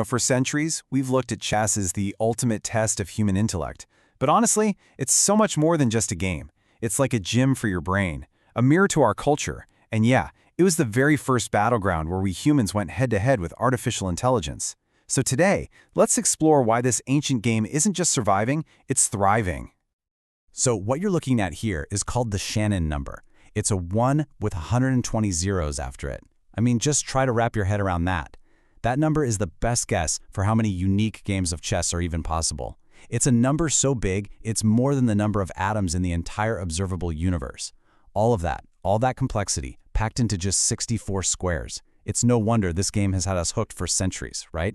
For centuries, we've looked at chess as the ultimate test of human intellect. But honestly, it's so much more than just a game. It's like a gym for your brain, a mirror to our culture. And yeah, it was the very first battleground where we humans went head-to-head with artificial intelligence. So today, let's explore why this ancient game isn't just surviving, it's thriving. So what you're looking at here is called the Shannon number. It's a 1 with 120 zeros after it. I mean, just try to wrap your head around that. That number is the best guess for how many unique games of chess are even possible. It's a number so big, it's more than the number of atoms in the entire observable universe. All that complexity, packed into just 64 squares. It's no wonder this game has had us hooked for centuries, right?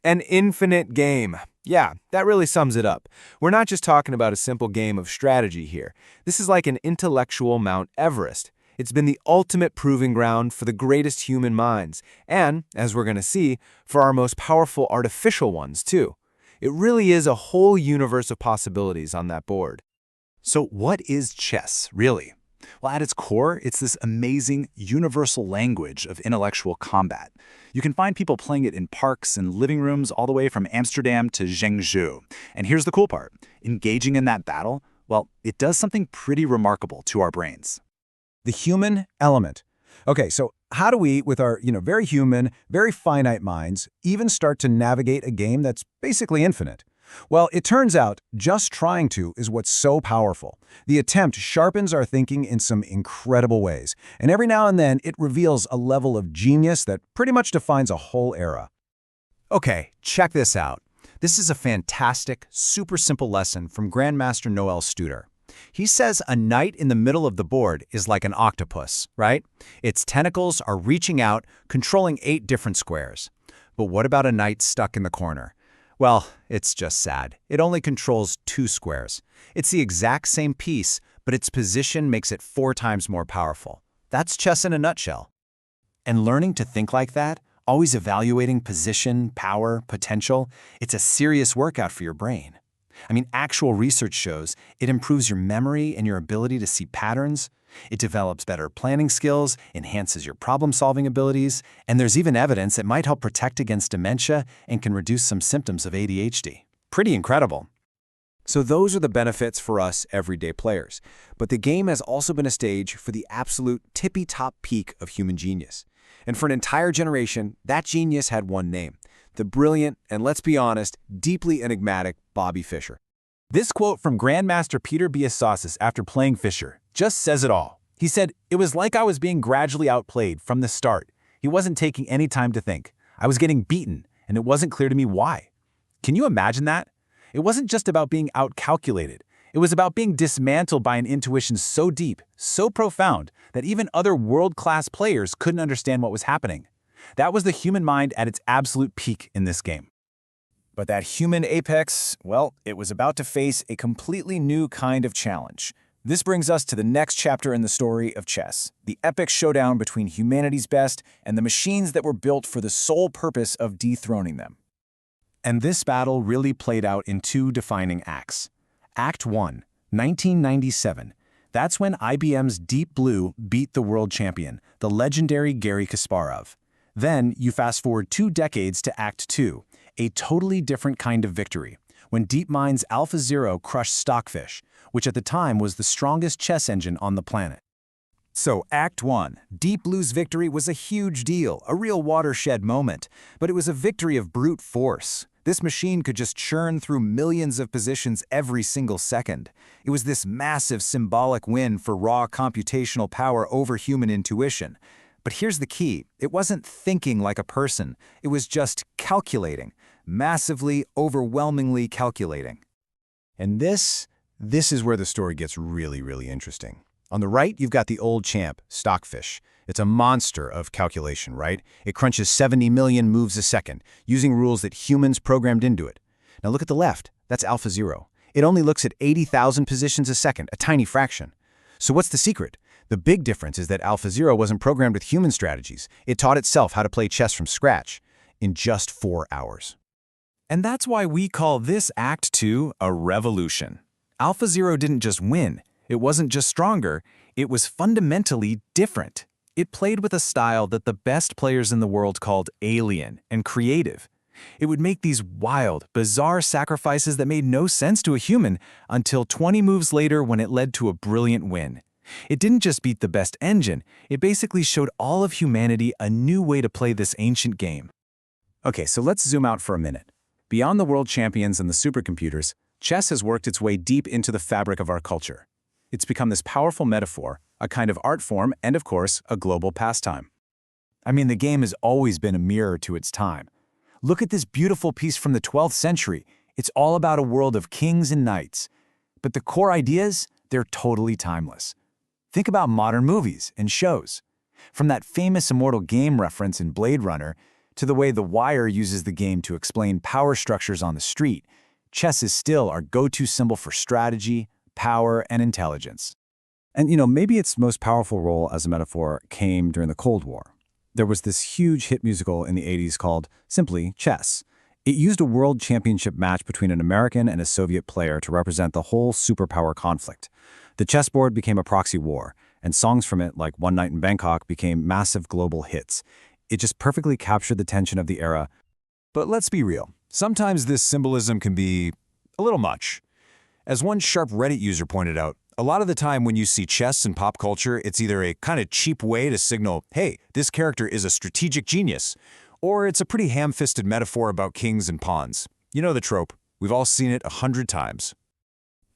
An infinite game. Yeah, that really sums it up. We're not just talking about a simple game of strategy here. This is like an intellectual Mount Everest. It's been the ultimate proving ground for the greatest human minds, and, as we're going to see, for our most powerful artificial ones, too. It really is a whole universe of possibilities on that board. So what is chess, really? Well, at its core, it's this amazing universal language of intellectual combat. You can find people playing it in parks and living rooms all the way from Amsterdam to Zhengzhou. And here's the cool part. Engaging in that battle, well, it does something pretty remarkable to our brains. The human element. Okay, so how do we, with our, very human, very finite minds, even start to navigate a game that's basically infinite? Well, it turns out just trying to is what's so powerful. The attempt sharpens our thinking in some incredible ways, and every now and then it reveals a level of genius that pretty much defines a whole era. Okay, check this out. This is a fantastic, super simple lesson from Grandmaster Noel Studer. He says a knight in the middle of the board is like an octopus, right? Its tentacles are reaching out, controlling 8 different squares. But what about a knight stuck in the corner? Well, it's just sad. It only controls 2 squares. It's the exact same piece, but its position makes it 4 times more powerful. That's chess in a nutshell. And learning to think like that, always evaluating position, power, potential, it's a serious workout for your brain. I mean, actual research shows it improves your memory and your ability to see patterns. It develops better planning skills, enhances your problem-solving abilities, and there's even evidence it might help protect against dementia and can reduce some symptoms of ADHD. Pretty incredible. So those are the benefits for us everyday players. But the game has also been a stage for the absolute tippy-top peak of human genius. And for an entire generation, that genius had one name: the brilliant and, let's be honest, deeply enigmatic Bobby Fischer. This quote from Grandmaster Peter Biasasis after playing Fischer just says it all. He said, "It was like I was being gradually outplayed from the start. He wasn't taking any time to think. I was getting beaten, and it wasn't clear to me why." Can you imagine that? It wasn't just about being outcalculated. It was about being dismantled by an intuition so deep, so profound, that even other world-class players couldn't understand what was happening. That was the human mind at its absolute peak in this game. But that human apex, well, it was about to face a completely new kind of challenge. This brings us to the next chapter in the story of chess, the epic showdown between humanity's best and the machines that were built for the sole purpose of dethroning them. And this battle really played out in 2 defining acts. Act 1, 1997. That's when IBM's Deep Blue beat the world champion, the legendary Garry Kasparov. Then you fast forward 2 decades to Act 2, a totally different kind of victory, when DeepMind's AlphaZero crushed Stockfish, which at the time was the strongest chess engine on the planet. So Act 1, Deep Blue's victory was a huge deal, a real watershed moment, but it was a victory of brute force. This machine could just churn through millions of positions every single second. It was this massive symbolic win for raw computational power over human intuition. But here's the key. It wasn't thinking like a person. It was just calculating. Massively, overwhelmingly calculating. And this is where the story gets really, really interesting. On the right, you've got the old champ, Stockfish. It's a monster of calculation, right? It crunches 70 million moves a second, using rules that humans programmed into it. Now look at the left. That's AlphaZero. It only looks at 80,000 positions a second, a tiny fraction. So what's the secret? The big difference is that AlphaZero wasn't programmed with human strategies. It taught itself how to play chess from scratch in just 4 hours. And that's why we call this Act 2 a revolution. AlphaZero didn't just win. It wasn't just stronger. It was fundamentally different. It played with a style that the best players in the world called alien and creative. It would make these wild, bizarre sacrifices that made no sense to a human until 20 moves later when it led to a brilliant win. It didn't just beat the best engine, it basically showed all of humanity a new way to play this ancient game. Okay, so let's zoom out for a minute. Beyond the world champions and the supercomputers, chess has worked its way deep into the fabric of our culture. It's become this powerful metaphor, a kind of art form, and of course, a global pastime. I mean, the game has always been a mirror to its time. Look at this beautiful piece from the 12th century. It's all about a world of kings and knights. But the core ideas, they're totally timeless. Think about modern movies and shows. From that famous immortal game reference in Blade Runner to the way The Wire uses the game to explain power structures on the street, chess is still our go-to symbol for strategy, power, and intelligence. And maybe its most powerful role as a metaphor came during the Cold War. There was this huge hit musical in the 80s called simply Chess. It used a world championship match between an American and a Soviet player to represent the whole superpower conflict. The chessboard became a proxy war, and songs from it, like One Night in Bangkok, became massive global hits. It just perfectly captured the tension of the era. But let's be real. Sometimes this symbolism can be a little much. As one sharp Reddit user pointed out, a lot of the time when you see chess in pop culture, it's either a kind of cheap way to signal, hey, this character is a strategic genius, or it's a pretty ham-fisted metaphor about kings and pawns. You know the trope. We've all seen it 100 times.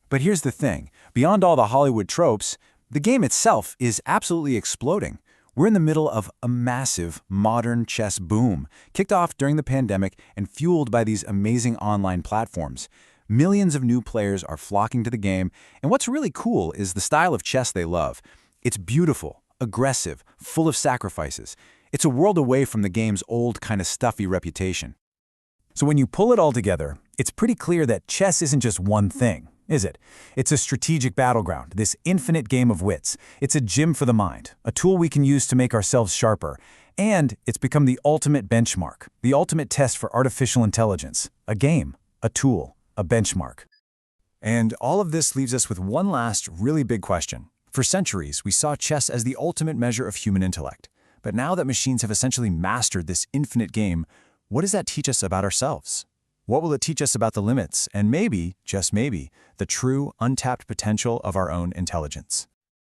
But here's the thing. Beyond all the Hollywood tropes, the game itself is absolutely exploding. We're in the middle of a massive, modern chess boom, kicked off during the pandemic and fueled by these amazing online platforms. Millions of new players are flocking to the game, and what's really cool is the style of chess they love. It's beautiful, aggressive, full of sacrifices. It's a world away from the game's old kind of stuffy reputation. So when you pull it all together, it's pretty clear that chess isn't just one thing, is it? It's a strategic battleground, this infinite game of wits. It's a gym for the mind, a tool we can use to make ourselves sharper. And it's become the ultimate benchmark, the ultimate test for artificial intelligence. A game, a tool, a benchmark. And all of this leaves us with one last really big question. For centuries, we saw chess as the ultimate measure of human intellect. But now that machines have essentially mastered this infinite game, what does that teach us about ourselves? What will it teach us about the limits and maybe, just maybe, the true, untapped potential of our own intelligence?